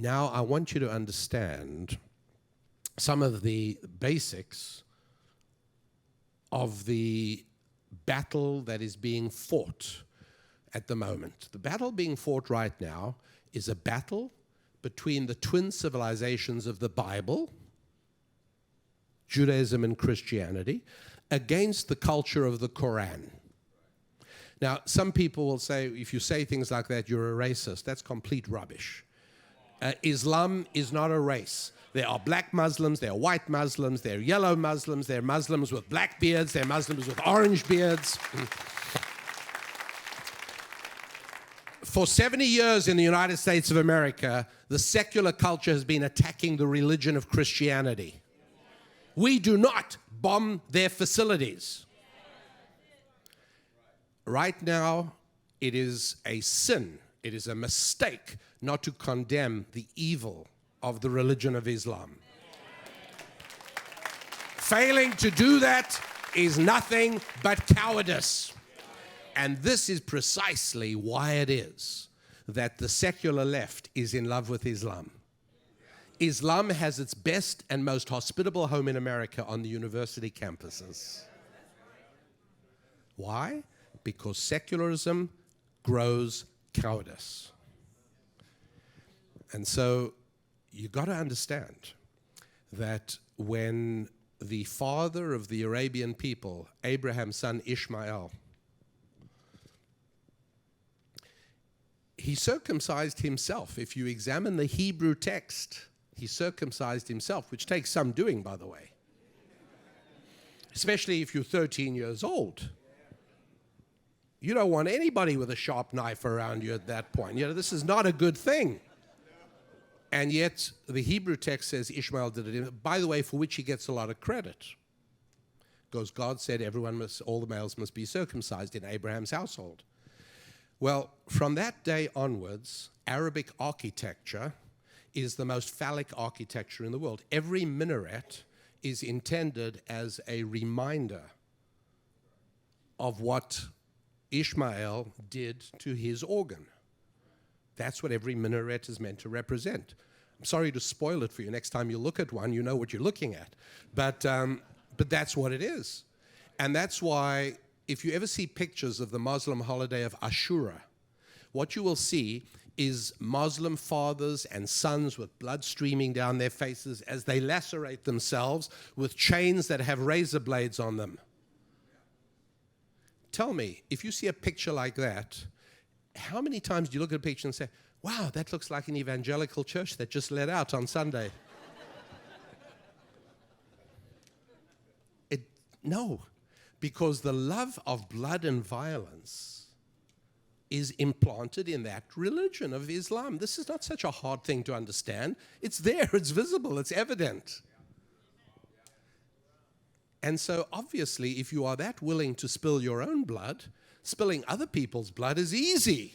Now I want you to understand some of the basics of the battle that is being fought at the moment. The battle being fought right now is a battle between the twin civilizations of the Bible, Judaism and Christianity, against the culture of the Koran. Now, some people will say, if you say things like that, you're a racist. That's complete rubbish. Islam is not a race. There are black Muslims, there are white Muslims, there are yellow Muslims, there are Muslims with black beards, there are Muslims with orange beards. For 70 years in the United States of America, the secular culture has been attacking the religion of Christianity. We do not bomb their facilities. Right now, it is a sin, it is a mistake not to condemn the evil of the religion of Islam. Failing to do that is nothing but cowardice. And this is precisely why it is that the secular left is in love with Islam. Islam has its best and most hospitable home in America on the university campuses. Why? Because secularism grows cowardice. And so you've got to understand that when the father of the Arabian people, Abraham's son Ishmael, he circumcised himself. If you examine the Hebrew text, he circumcised himself, which takes some doing, by the way. Especially if you're 13 years old. You don't want anybody with a sharp knife around you at that point. You know, this is not a good thing. And yet, the Hebrew text says Ishmael did it, by the way, for which he gets a lot of credit. Because God said all the males must be circumcised in Abraham's household. Well, from that day onwards, Arabic architecture is the most phallic architecture in the world. Every minaret is intended as a reminder of what Ishmael did to his organ. That's what every minaret is meant to represent. I'm sorry to spoil it for you. Next time you look at one, you know what you're looking at. But that's what it is. And that's why, if you ever see pictures of the Muslim holiday of Ashura, what you will see is Muslim fathers and sons with blood streaming down their faces as they lacerate themselves with chains that have razor blades on them. Tell me, if you see a picture like that, how many times do you look at a picture and say, wow, that looks like an evangelical church that just let out on Sunday? No, because the love of blood and violence is implanted in that religion of Islam. This is not such a hard thing to understand. It's there, it's visible, it's evident. And so obviously, if you are that willing to spill your own blood, spilling other people's blood is easy.